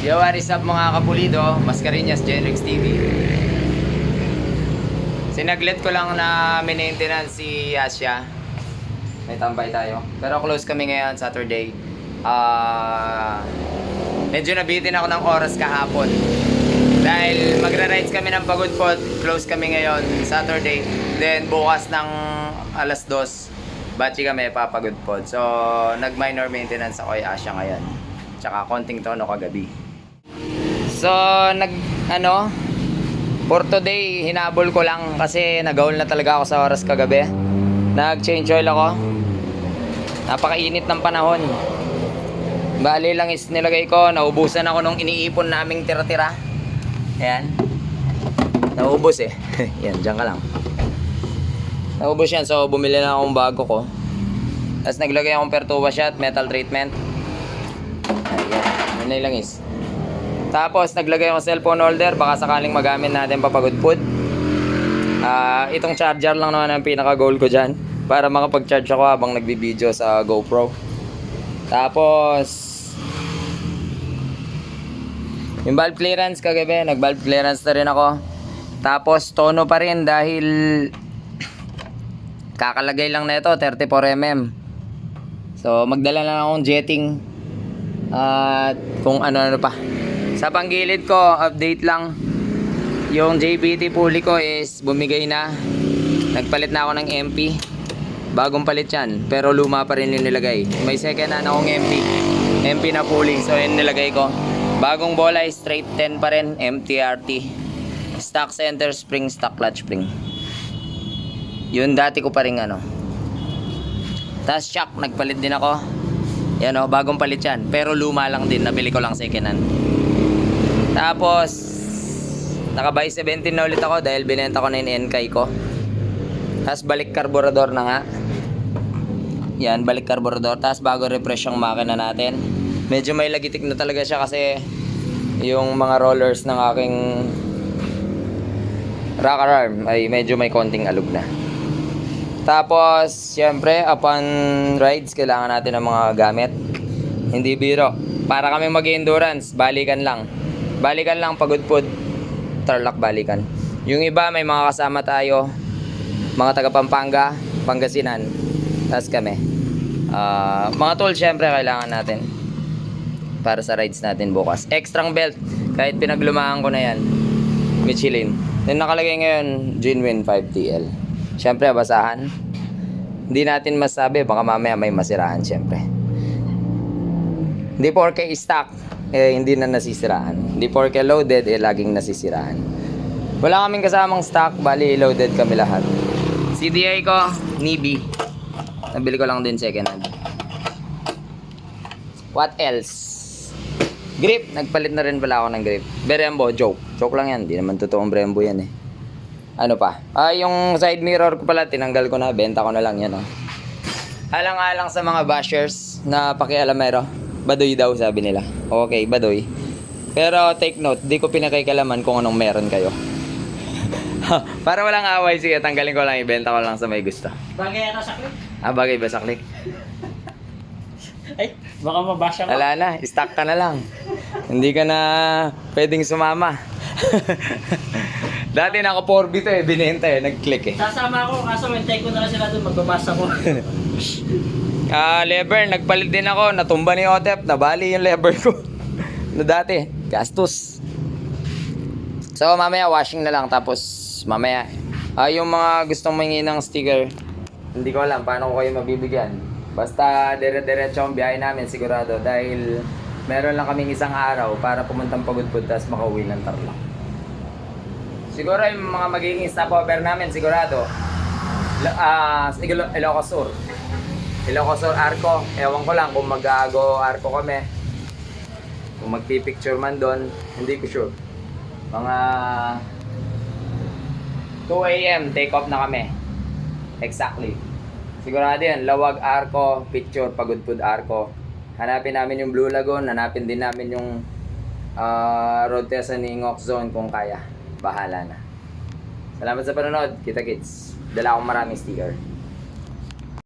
Yo, what is up mga kapulido? Mascareñas, Genrix TV. Sinaglit ko lang na maintenance si Asya. May tambay tayo. Pero close kami ngayon, Saturday. Medyo nabitin ako ng oras kahapon. Dahil magra-rides kami ng Pagudpod. Close kami ngayon, Saturday. Then bukas ng alas 2, batchi kami papagudpod. So, nag-minor maintenance ako kay Asya ngayon. Tsaka konting tono kagabi. So, for today, hinabol ko lang kasi nag-haul na talaga ako sa oras kagabi. Nag-change oil ako. Napakainit ng panahon. Bali lang is nilagay ko, naubusan ako nung iniipon naming tira-tira. Ayan. Naubos eh. Yan, dyan ka lang. Naubos yan, so bumili na akong bago ko. Tapos naglagay akong Pertuba shot, metal treatment. Ayan, yun na lang is. Tapos naglagay ako cellphone holder, baka sakaling magamit natin papagudpod. Itong charger lang naman ang pinaka-goal ko dyan, para makapag-charge ako habang nagbibideo sa GoPro. Tapos yung valve clearance kagabi, nag-valve clearance na rin ako. Tapos tono pa rin dahil kakalagay lang na ito, 34mm. So magdala lang akong jetting at kung ano-ano pa. Sa panggilid ko, update lang. Yung JBT pulley ko is bumigay na. Nagpalit na ako ng MP. Bagong palit yan, pero luma pa rin yung nilagay. May second hand akong MP na pulley, so yun nilagay ko. Bagong bola is straight 10 pa rin, MTRT. Stock center spring, stock clutch spring. Yun dati ko pa rin ano. Tapos shock, nagpalit din ako. Yan o, bagong palit yan, pero luma lang din, nabili ko lang second hand. Tapos naka-buy 17 na ulit ako dahil binenta ko na yung NK ko. Tapos balik carburetor na nga. Yan, balik carburetor. Tapos bago refresh yung makina natin. Medyo may lagitik na talaga siya kasi yung mga rollers ng aking rocker arm ay medyo may konting alog na. Tapos syempre upon rides kailangan natin ng mga gamit. Hindi biro. Para kami mag-endurance, balikan lang pagudpod, Tarlac balikan. Yung iba may mga kasama tayo, mga taga Pampanga, Pangasinan. Tapos kami mga tool syempre kailangan natin para sa rides natin bukas. Extrang belt, kahit pinaglumaan ko na yan, Michelin. Yung nakalagay ngayon, Genuine 5TL. Syempre basahan. Hindi natin masabi, baka mamaya may masiraan syempre. Hindi porke stock hindi na nasisiraan. Hindi porke loaded laging nasisiraan. Wala kaming kasamang stock, bali loaded kami lahat. CDI ko, Nibi. Nabili ko lang din second hand. What else? Grip, nagpalit na rin pala ako ng grip. Brembo, joke lang yan, di naman totoong Brembo yan eh. Ano pa? Yung side mirror ko pala, tinanggal ko na, benta ko na lang yan. Alang-alang sa mga bashers na pakialamero. Badoy daw sabi nila. Okay, badoy. Pero take note, di ko pinakikalaman kung anong meron kayo. Para walang away, sige, tanggalin ko lang, ibenta ko lang sa may gusto. Bagay ano sa click? Bagay ba sa click? Ay, baka mabasya mo. Wala na, stock ka na lang. Hindi ka na pwedeng sumama. Dati naka 4B to binenta nag-click Sasama ako, kaso hintay ko na lang sila doon, magbabasa ko. Lever, nagpalit din ako, natumba ni Otep, nabali yung lever ko. Na dati, gastos. So mamaya washing na lang, tapos mamaya yung mga gustong mangingi ng sticker, hindi ko alam paano ko kayo mabibigyan. Basta dire-diretso ang biyahe namin sigurado dahil meron lang kaming isang araw para pumuntang Pagudpod tapos makauwi ng Tarlac. Siguro yung mga magiging stopover namin sigurado Ilocos Sur. Ilocos Sur Arco, ewan ko lang kung mag-aago Arco kami. Kung magpipicture man doon, hindi ko sure. Mga 2 AM take off na kami. Exactly. Sigurado yan, Lawag Arco, picture Pagudpod Arco. Hanapin namin yung Blue Lagoon, hanapin din namin yung road test sa Ningok Zone kung kaya. Bahala na. Salamat sa panonood, kita kits. Dala akong maraming sticker.